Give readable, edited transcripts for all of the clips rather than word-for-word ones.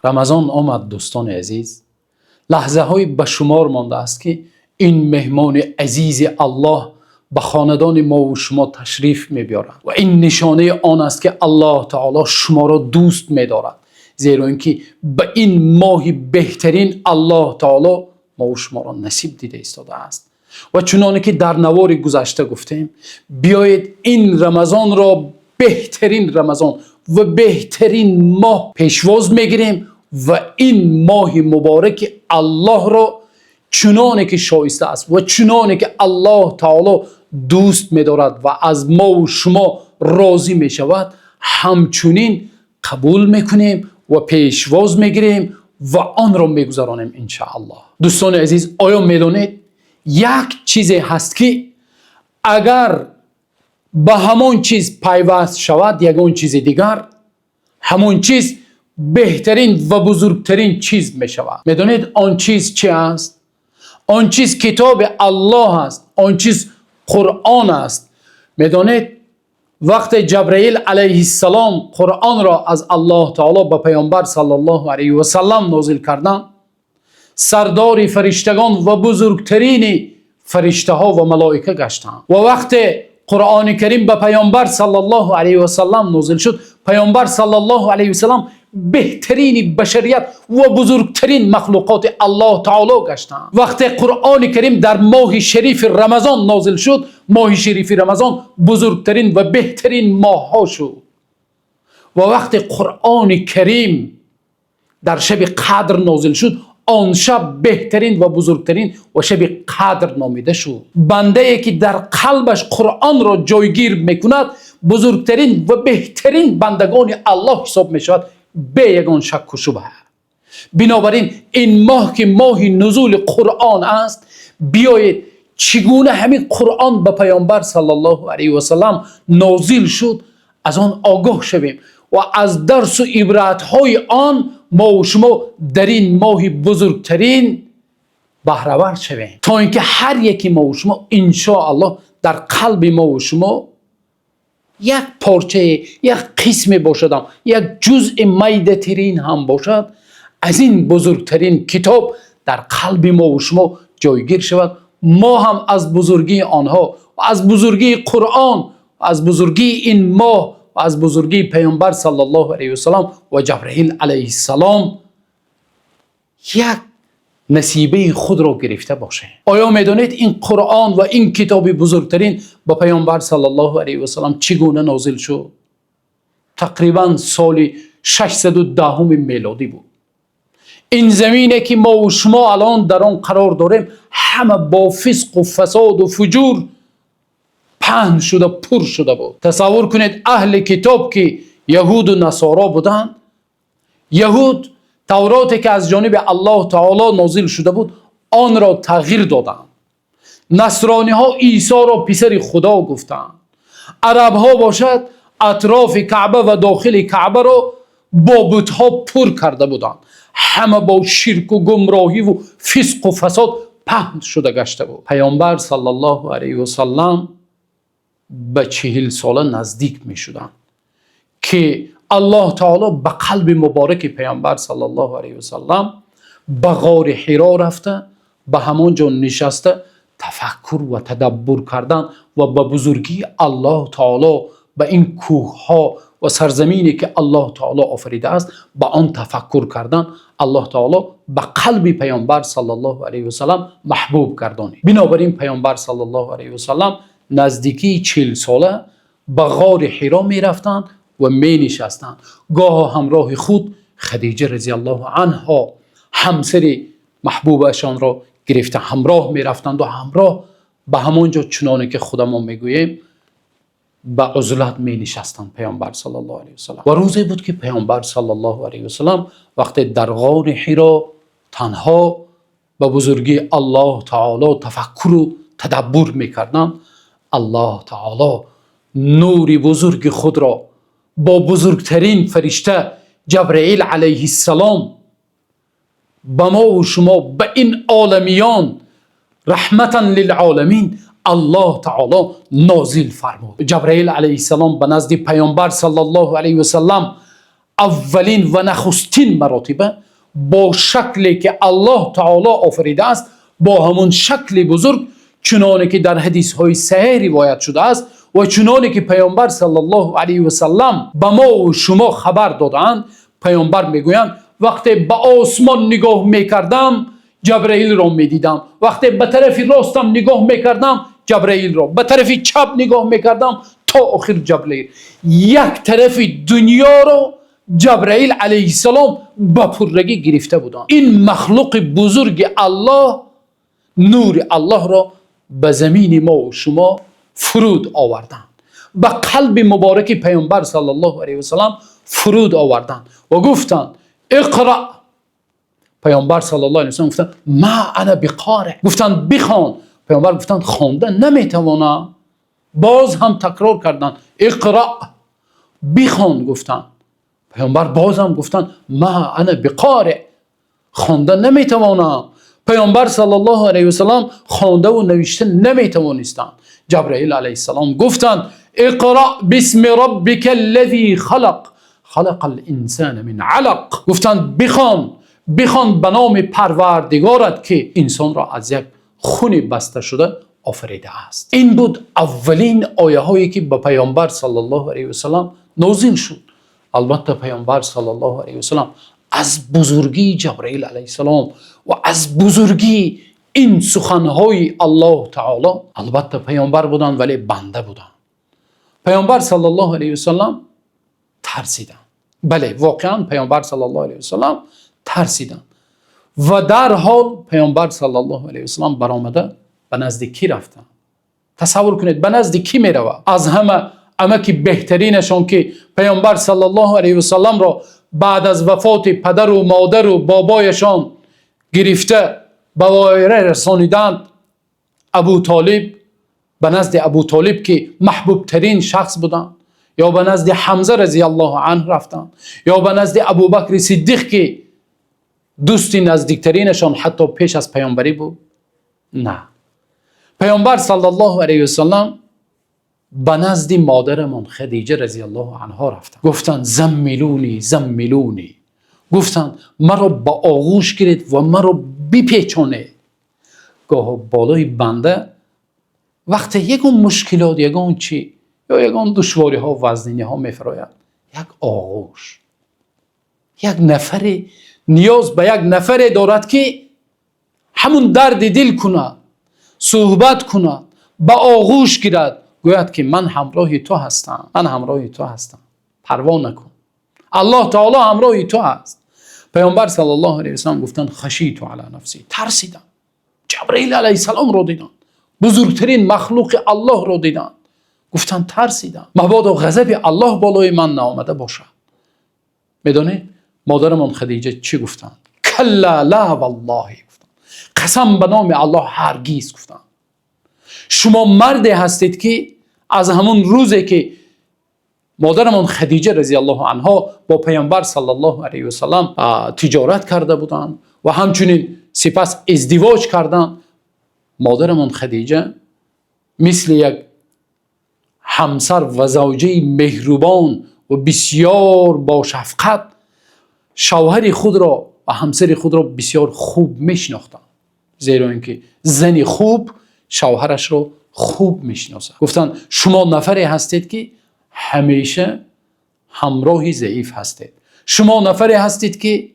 رمضان آمد دوستان عزیز. لحظه های به شمار مانده است که این مهمان عزیز الله به خاندان ما و شما تشریف می‌بیارد و این نشانه آن است که الله تعالی شما را دوست می‌دارد، زیرا اینکه به این ماه بهترین الله تعالی ما و شما را نصیب دیده ایستاده است. و چنانه که در نوار گذشته گفتیم، بیایید این رمضان را بهترین رمضان و بهترین ماه پیشواز میگیریم و این ماه مبارک الله را چنانه که شایسته است و چنانه که الله تعالی دوست می‌دارد و از ما و شما راضی می‌شود همچنین قبول میکنیم و پیشواز میگیریم و آن را میگذرانیم انشاءالله. دوستان عزیز، آیا میدانید یک چیزی هست که اگر به همون چیز پیوست شود یگان چیز دیگر، همون چیز بهترین و بزرگترین چیز می شود؟ میدانید آن چیز چی است؟ آن چیز کتاب الله است، آن چیز قرآن است. میدانید وقت جبرئیل علیه السلام قرآن را از الله تعالی به پیامبر صلی الله علیه و سلم نازل کردند، سردار فرشتگان و بزرگترین فرشته ها و ملائکه گشتند. و وقت قرآن کریم به پیامبر صلی الله علیه و سلم نازل شد، پیامبر صلی الله علیه و سلم بهترین بشریت و بزرگترین مخلوقات الله تعالی گشتند. وقت قرآن کریم در ماه شریف رمضان نازل شد، ماه شریف رمضان بزرگترین و بهترین ماه ها شد. و وقت قرآن کریم در شب قدر نازل شد، آن شب بهترین و بزرگترین و شب قدر نامیده شد. بنده ای که در قلبش قرآن را جایگیر میکند بزرگترین و بهترین بندگان الله حساب میشود به یگان شک و شبهه. بنابراین این ماه که ماه نزول قرآن است، بیایید چگونه همین قرآن به پیامبر صلی الله علیه و سلم نازل شد از آن آگاه شویم و از درس و عبرت های آن ما و شما در این ماه بزرگترین بهره‌ور شویم، تا اینکه هر یکی ما و شما انشاءالله در قلب ما و شما یک پارچه، یک قسم باشد، یک جزء میده ترین هم باشد از این بزرگترین کتاب در قلب ما و شما جایگیر شود. ما هم از بزرگی آنها و از بزرگی قرآن و از بزرگی این ماه و از بزرگی پیامبر صلی الله علیه و سلم و جبرئیل علیه السلام یک نصیبه خود را گرفته باشه. آیا میدانید این قرآن و این کتاب بزرگترین با پیامبر صلی الله علیه و سلم چگونه نازل شد؟ تقریبا سال 610 میلادی بود. این زمینه که ما و شما الان در آن قرار داریم همه با فسق و فساد و فجور پهن شده، پر شده بود. تصور کنید اهل کتاب که یهود و نصارا بودند، یهود توراتی که از جانب الله تعالی نازل شده بود آن را تغییر دادند. نصرانی ها عیسی را پسر خدا گفتند. عرب ها باشد اطراف کعبه و داخل کعبه را با بت ها پر کرده بودند. همه با شرک و گمراهی و فسق و فساد پهن شده گشته بود. پیامبر صلی الله علیه و سلم به 40 ساله نزدیک می شدند که الله تعالی به قلب مبارک پیامبر صلی الله علیه و سلم به غار حرا رفته، به همان جا نشسته تفکر و تدبر کردن و به بزرگی الله تعالی به این کوه ها و سرزمینی که الله تعالی آفریده است به آن تفکر کردن. الله تعالی به قلب پیامبر صلی الله علیه و سلم محبوب گردانید. بنابراین پیامبر صلی الله علیه و سلم نزدیکی 40 ساله به غار حرا می رفتند و می نشستند. گاه همراه خود خدیجه رضی الله عنها همسر محبوبشان را گرفته همراه می رفتند و همراه به همانجا چنانه که خودمان می گوییم به عزلت می نشستند پیامبر صلی الله علیه و سلم. و روزی بود که پیامبر صلی الله علیه و سلم وقتی در غار حرا تنها به بزرگی الله تعالی تفکر و تدبر می کردند، الله تعالی نور بزرگ خود را با بزرگترین فرشته جبرئیل علیه السلام به ما و شما به این عالمیان رحمتا للعالمین الله تعالی نازل فرمود. جبرئیل علیه السلام به نزد پیامبر صلی الله علیه و سلم اولین و نخستین مراتبه با شکلی که الله تعالی آفریده است، با همون شکل بزرگ چنانه که در حدیث های صحیح روایت شده است و چنانه که پیامبر صلی الله علیه و سلم به ما و شما خبر دادند. پیامبر میگویند وقتی به آسمان نگاه میکردم جبرئیل را میدیدم، وقتی به طرف راستم نگاه میکردم جبرئیل را، به طرف چپ نگاه میکردم تا آخر جبرئیل. یک طرف دنیا را جبرئیل علیه السلام به پرگی گرفته بودند. این مخلوق بزرگ الله نور الله را به زمین ما و شما فرود آوردند، به قلب مبارک پیامبر صلی الله علیه و سلم فرود آوردند و گفتند اقرأ. پیامبر صلی الله علیه و سلم گفتند ما انا بقارئ. گفتند بخوان. پیامبر گفتند خواندن نمیتوانم. باز هم تکرار کردند اقرأ، بخوان. گفتند پیامبر باز هم گفتند ما انا بقارئ، خواندن نمیتوانم. پیامبر صلی الله علیه و سلم خوانده و نوشته نمیتوانستند. جبرئیل علیه السلام گفتند اقرأ باسم ربک الذی خلق خلق الانسان من علق. گفتند بخوان به نام پروردگارت که انسان را از یک خون بسته شده آفریده است. این بود اولین آیه هایی که به پیامبر صلی الله علیه و سلم نازل شد. البته پیامبر صلی الله علیه و سلم از بزرگی جبرئیل علیه السلام و از بزرگی این سخنهای الله تعالی، البته پیامبر بودند ولی بنده بودند. پیامبر صلی الله علیه و سلم ترسیدند. بله، واقعا پیامبر صلی الله علیه و سلم ترسیدند و در حال پیامبر صلی الله علیه و سلم برآمده به نزد کی رفتند؟ تصور کنید به نزد کی میرود؟ از همه اما که بهترینشان که پیامبر صلی الله علیه و سلم را بعد از وفات پدر و مادر و بابایشان گرفته به وایره رسانیدند، ابو طالب، به نزد ابو طالب که محبوب ترین شخص بودند، یا به نزد حمزه رضی الله عنه رفتند، یا به نزد ابوبکر صدیق که دوستی نزدیکترینشان حتی پیش از پیامبری بود؟ نه، پیامبر صلی الله علیه و سلم به نزد مادرمان خدیجه رضی الله عنها رفتند. گفتند زمیلونی زمیلونی، گفتند مرا با آغوش گیرید و مرا بپیچانید. گاه بالای بنده وقتی یکون مشکلات، یکون چی یا یکون دشواری ها و وزنینی ها میفراید، یک آغوش، یک نفر نیاز به یک نفر دارد که همون درد دل کند، صحبت کند، به آغوش گیرد، گوید که من همراه تو هستم، من همراه تو هستم، پروا نکن، الله تعالی همراه تو هست. پیامبر صلی الله علیه و سلم گفتند خشیت علی نفسی، ترسیدم. جبرئیل علیه السلام را دیدند، بزرگترین مخلوق الله را دیدند، گفتند ترسیدم، مبادا غضب الله بالای من نآمده باشد. میدونید مادرمان خدیجه چی گفتند؟ کلا لا والله، گفتند قسم به نام الله هرگز. گفتند شما مردی هستید که از همون روزی که مادرمان خدیجه رضی الله عنها با پیامبر صلی الله علیه و سلم تجارت کرده بودند و همچنین سپس ازدواج کردند، مادرمان خدیجه مثل یک همسر و زوجه مهربان و بسیار با شفقت شوهر خود را و همسر خود را بسیار خوب میشناختند، زیرا اینکه زن خوب شوهرش را خوب میشناسد. گفتند شما نفری هستید که همیشه همراه ضعیف هستید، شما نفری هستید که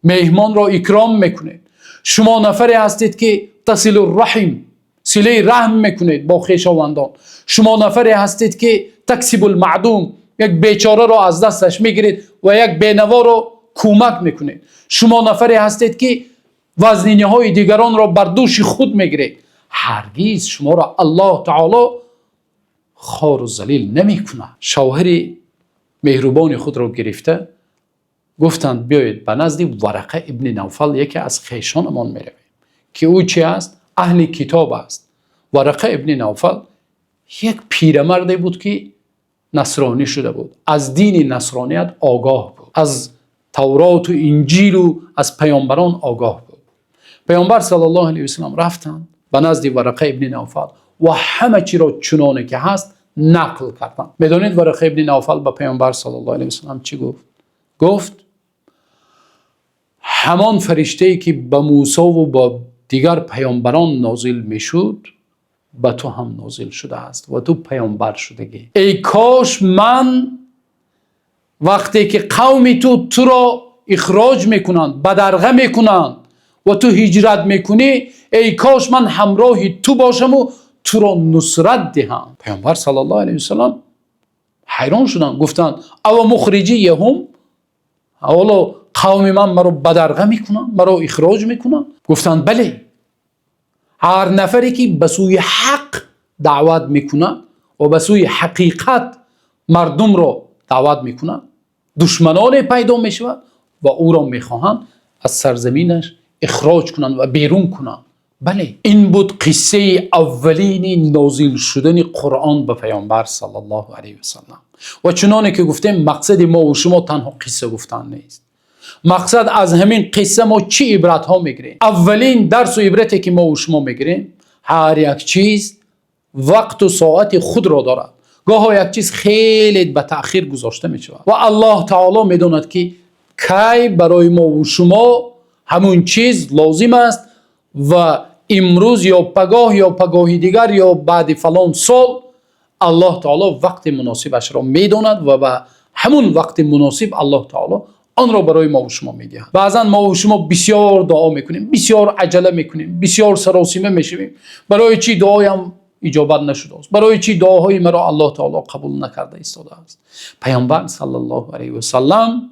مهمان را اکرام میکنید، شما نفری هستید که تصل الرحم، صله رحم میکنید با خویشاوندان، شما نفری هستید که تکسب المعدوم، یک بیچاره را از دستش میگیرید و یک بینوا را کمک میکنید، شما نفری هستید که وزنینی های دیگران را بر دوش خود میگیرید. هرگز شما را الله تعالی خوار و ذلیل نمیکنه. شوهر مهربان خود را گرفته گفتند بیایید به نزد ورقه ابن نوفل، یکی از خویشانمان میرویم که او چی است؟ اهل کتاب است. ورقه ابن نوفل یک پیرمردی بود که نصرانی شده بود، از دین نصرانیت آگاه بود، از تورات و انجیل و از پیامبران آگاه بود. پیامبر صلی الله علیه و سلم رفتند به نزد ورقه ابن نوفل و همه چی را چنانه که هست نقل کردند. میدونید ورقه ابن نوفل به پیامبر صلی الله علیه و سلم چی گفت؟ گفت همان فرشته‌ای که به موسی و با دیگر پیامبران نازل میشد به تو هم نازل شده است و تو پیامبر شدگی. ای کاش من وقتی که قوم تو را اخراج میکنند، بدرغه میکنند و تو هجرت میکنی، ای کاش من همراه تو باشم و تو را نصرت دهم. پیامبر صلی الله علیه و سلم حیران شدند، گفتند او مخرجیهم، اولا قوم من مرا بدرغه میکنند، مرا اخراج میکنند؟ گفتند بله، هر نفری که به سوی حق دعوت میکنند و به سوی حقیقت مردم را دعوت میکنند، دشمنان پیدا میشود و او را میخواهند از سرزمینش اخراج کنند و بیرون کنند. بله، این بود قصه اولین نازل شدن قرآن به پیامبر صلی الله علیه و سلم. و چنانه که گفتیم مقصد ما و شما تنها قصه گفتن نیست. مقصد از همین قصه ما چی عبرت ها میگیریم؟ اولین درس و عبرتی که ما و شما میگیریم، هر یک چیز وقت و ساعت خود را دارد. گاه یک چیز خیلی به تأخیر گذاشته می شود و الله تعالی می داند که کی برای ما و شما همون چیز لازم است و امروز یا پگاه دیگر یا بعد فلان سال الله تعالی وقت مناسبش را می داند و به همون وقت مناسب الله تعالی آن را برای ما و شما می دهد. بعضا ما و شما بسیار دعا میکنیم، بسیار عجله میکنیم، بسیار سراسیمه میشویم. برای چی دعایم اجابت نشده است؟ برای چی دعاهای مرا الله تعالی قبول نکرده ایستاده است؟ پیامبر صلی الله علیه و سلم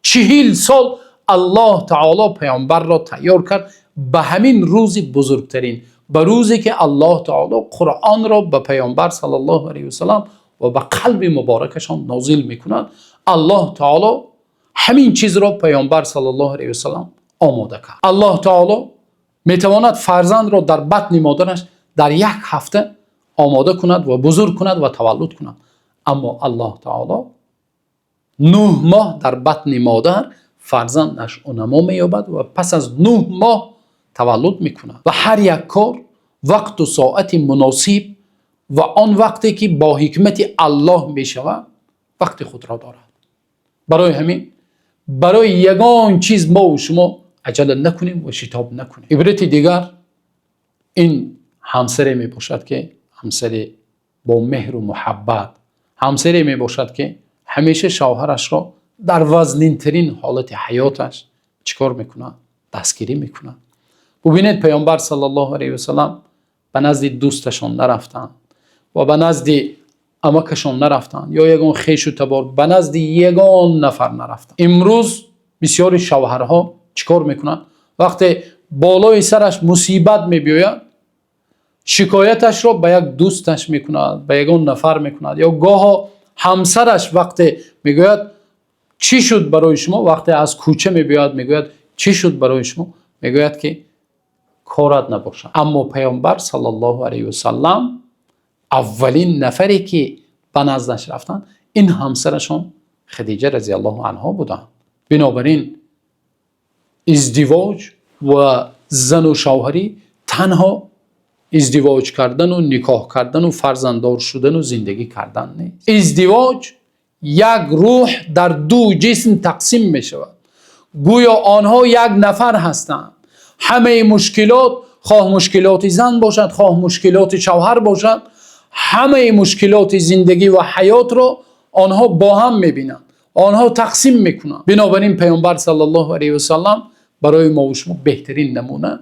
40 سال الله تعالی پیامبر را تیار کرد به همین روز بزرگترین، به روزی که الله تعالی قرآن را به پیامبر صلی الله علیه و سلم و به قلب مبارکشان نازل میکند. الله تعالی همین چیز را پیامبر صلی الله علیه و سلم آماده کرد. الله تعالی میتواند فرزند را در بطن مادرش در 1 هفته آماده کند و بزرگ کند و تولد کند، اما الله تعالی 9 ماه در بطن مادر فرزند نشأ و نما می‌یابد و پس از 9 ماه تولد میکند و هر یک کار وقت و ساعت مناسب و آن وقتی که با حکمت الله میشود وقت خود را دارد. برای همین برای یگان چیز ما و شما عجله نکنیم و شتاب نکنیم. عبرت دیگر این همسری می باشد که همسری با مهر و محبت، همسری می باشد که همیشه شوهرش را در وزنین ترین حالت حیاتش چیکار میکنه؟ دستگیری میکنه. ببینید پیامبر صلی الله علیه و سلم به نزد دوستشان نرفتند و به نزد امکشان نرفتند یا یگان خویش و تبار به نزد یگان نفر نرفتند. امروز بسیاری شوهرها چیکار میکنند؟ وقتی بالای سرش مصیبت میبیاید شکایتش را به یک دوستش میکند، به یگان نفر میکند، یا گاه همسرش وقتی میگوید چی شد برای شما، وقتی از کوچه میبیاید میگوید چی شد برای شما، میگوید که کارت نباشد. اما پیامبر صلی الله علیه و سلم اولین نفری که به نزدش رفتن این همسرشون خدیجه رضی الله عنها بودند. بنابراین ازدواج و زن و شوهری تنها ازدواج کردن و نکاح کردن و فرزنددار شدن و زندگی کردن نیست. ازدواج یک روح در 2 جسم تقسیم می شود. گویا آنها یک نفر هستند. همه مشکلات، خواه مشکلات زن باشد خواه مشکلات شوهر باشد، همه مشکلات زندگی و حیات را آنها با هم میبینند، آنها تقسیم میکنند. بنابراین پیامبر صلی الله علیه و سلم برای ما و شما بهترین نمونه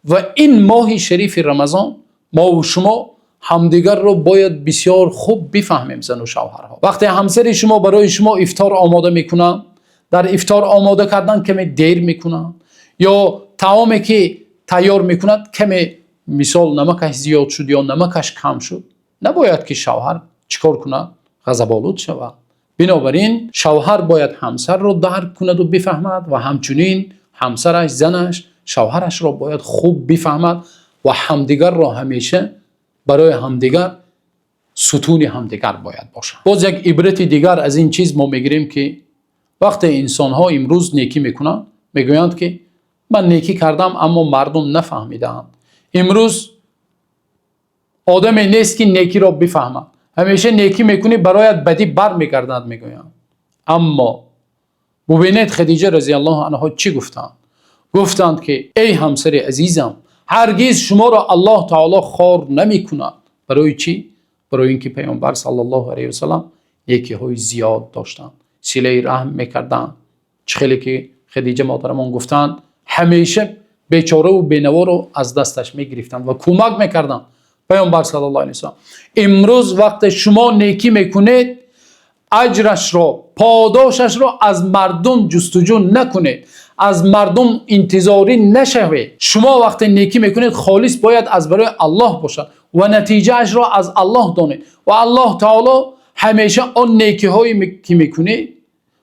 و این ماه شریف رمضان ما و شما همدیگر را باید بسیار خوب بفهمیم. زن و شوهرها وقتی همسر شما برای شما افطار آماده میکنند، در افطار آماده کردن کمی دیر میکنند یا طعامی که تیار میکند کمی مثال نمکش زیاد شد یا نمکش کم شد، نباید که شوهر چیکار کنه؟ غضب‌آلود شود. بنابراین شوهر باید همسر را درک کند و بفهمد و همچنین همسرش، زنش، شوهرش را باید خوب بفهمد و همدیگر را همیشه برای همدیگر ستون همدیگر باید باشند. باز یک عبرت دیگر از این چیز ما میگیریم که وقتی انسان ها امروز نیکی میکنند میگویند که من نیکی کردم اما مردم نفهمیدند. امروز آدمی نیست که نیکی را بفهمد، همیشه نیکی میکنی برایت بدی بر میگردند میگویند. اما ببینید خدیجه رضی الله عنها چی گفتند؟ گفتند که ای همسر عزیزم، هرگز شما را الله تعالی خار نمی کند. برای چی؟ برای اینکه پیامبر صلی الله علیه و سلم یکی های زیاد داشتند، صله رحم میکردند. چه خیلی که خدیجه مادرمان گفتند همیشه بیچاره و بینوا رو از دستش میگرفتند و کمک میکردند پیامبر صلی الله علیه و سلم. امروز وقت شما نیکی میکنید، اجرش را، پاداشش را از مردم جستجو نکنید، از مردم انتظاری نشوید. شما وقت نیکی میکنید خالص باید از برای الله باشد و نتیجه اش را از الله دانید و الله تعالی همیشه آن نیکی هایی که میکنید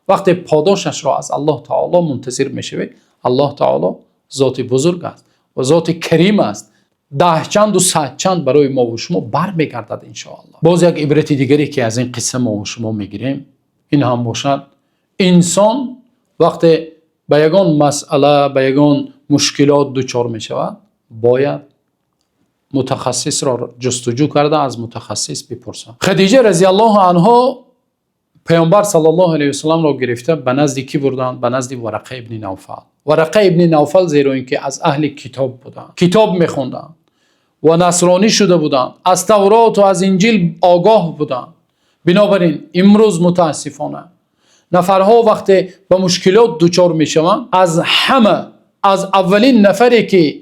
وقت پاداشش را از الله تعالی منتظر میشوید. الله تعالی ذات بزرگ است و ذات کریم است. 10 چند و 100 چند برای ما و شما برمیگردد ان شاء الله. باز یک عبرت دیگری که از این قصه ما و شما میگیریم این هم باشد، انسان وقتی به یگان مسئله، به یگان مشکلات دچار میشود، باید متخصص را جستجو کرده از متخصص بپرسد. خدیجه رضی الله عنها پیامبر صلی الله علیه و سلم را گرفته به نزد کی بردند؟ به نزد ورقه ابن نوفل. ورقه ابن نوفل زیرا اینکه از اهل کتاب بودند، کتاب میخوندند و نصرانی شده بودند، از تورات و از انجیل آگاه بودند. بنابراین امروز متاسفانه نفرها وقتی به مشکلات دچار میشوند، از اولین نفری که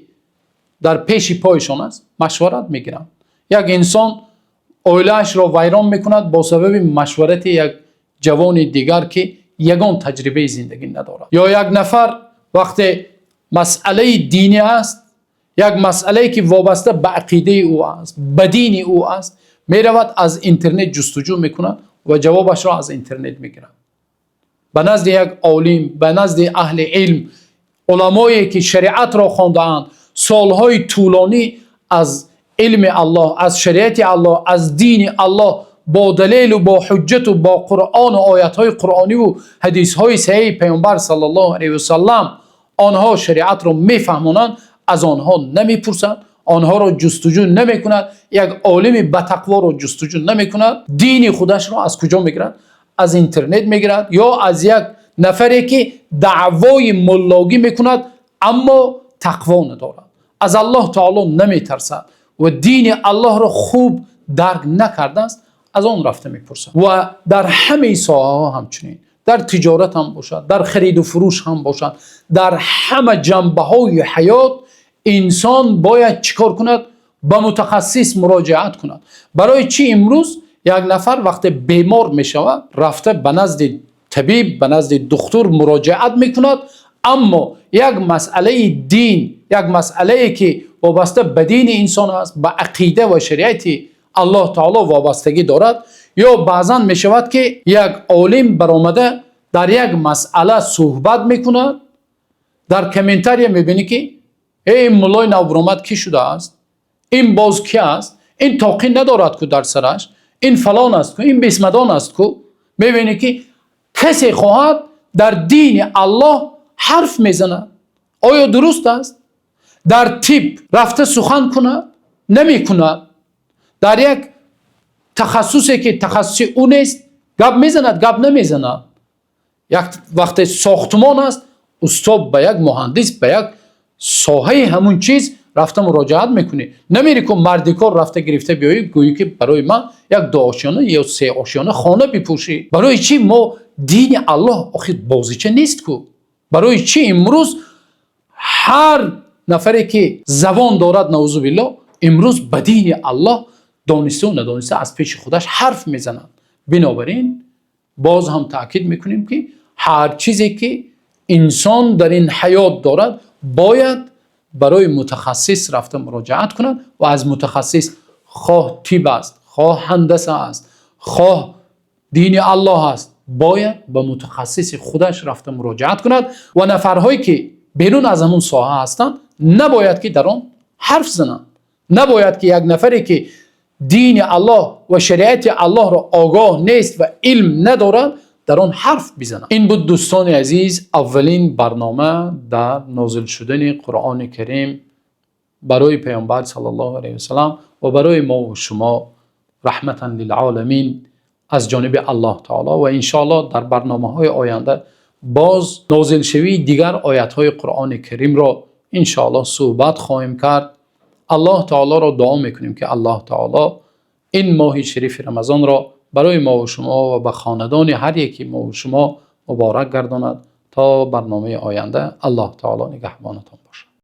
در پیش پایشان است مشورت میگیرند. یک انسان عائله‌اش را ویران میکند با سبب مشورت یک جوان دیگر که یگان تجربه زندگی ندارد. یا یک نفر وقتی مسئله دینی است، یک مسئله که وابسته به عقیده او است، به دین او است، میرود از اینترنت جستجو میکند و جوابش را از اینترنت میگیرد. به نزد یک عالم، به نزد اهل علم، علمایی که شریعت را خوانده‌اند، سالهای طولانی از علم الله، از شریعت الله، از دین الله با دلیل و با حجت و با قرآن و آیات‌های قرآنی و حدیث‌های صحیح پیامبر صلی الله علیه و سلم آنها شریعت را میفهمانند، از آنها نمیپرسند، آنها را جستجو نمیکند. یک عالم بتقوا را جستجو نمیکند. دین خودش را از کجا میگیرد؟ از اینترنت میگیرد یا از یک نفری که دعوای ملاگی میکند اما تقوا ندارد، از الله تعالی نمیترسد و دین الله را خوب درک نکرده است، از آن رفته میپرسد. و در همه ساحه ها همچنین، در تجارت هم باشد، در خرید و فروش هم باشد، در همه جنبه های حیات انسان باید چیکار کند؟ به متخصص مراجعت کند. برای چی امروز یک نفر وقتی بیمار میشود رفته به نزد طبیب، به نزد دکتر مراجعت میکند، اما یک مسئله دین، یک مسئله که وابسته به دین انسان است، به عقیده و شریعت الله تعالی وابستگی دارد، یا بعضا میشود که یک عالم برآمده در یک مسئله صحبت میکند، در کامنتاری میبینی که این مولای نوبرآمد کی شده است، این باز کی است، این تاقی ندارد کو در سرش، این فلان است کو، این بسمدان است کو. میبینی که کسی خواهد در دین الله حرف میزند. آیا درست است؟ در طب رفته سخن کند؟ نمی کند. در یک تخصصی که تخصص اون است گپ میزند، گپ نمیزند. یک وقت ساختمان است استاد به یک مهندس، به یک ساحه همون چیز رفته مراجعت میکنی. نمیری که مردی کار رفته گرفته بیایی گویی که برای من یک 2 آشیانه یا 3 آشیانه خانه بپوشی. برای چی؟ ما دین الله آخر بازیچه نیست کو. برای چی امروز هر نفری که زبان دارد نعوذ بالله امروز به دین الله دانسته و ندانسته از پیش خودش حرف میزنند. بنابراین باز هم تاکید میکنیم که هر چیزی که انسان در این حیات دارد باید برای متخصص رفته مراجعت کنند و از متخصص، خواه طب است، خواه هندسه است، خواه دین الله است، باید به متخصص خودش رفته مراجعت کند و نفرهایی که بیرون از همون ساحه هستند نباید که در آن حرف زنند. نباید که یک نفری که دین الله و شریعت الله را آگاه نیست و علم ندارد در آن حرف بزنند. این بود دوستان عزیز اولین برنامه در نازل شدن قرآن کریم برای پیامبر صلی الله علیه و سلم و برای ما و شما رحمتا للعالمین از جانب الله تعالی. و ان شاء الله در برنامه‌های آینده باز نازل شوی دیگر آیت های قرآن کریم را انشاءالله صحبت خواهیم کرد. الله تعالی را دعا میکنیم که الله تعالی این ماه شریف رمضان را برای ما و شما و به خاندان هر یکی ما و شما مبارک گرداند. تا برنامه آینده الله تعالی نگهبانتان باشد.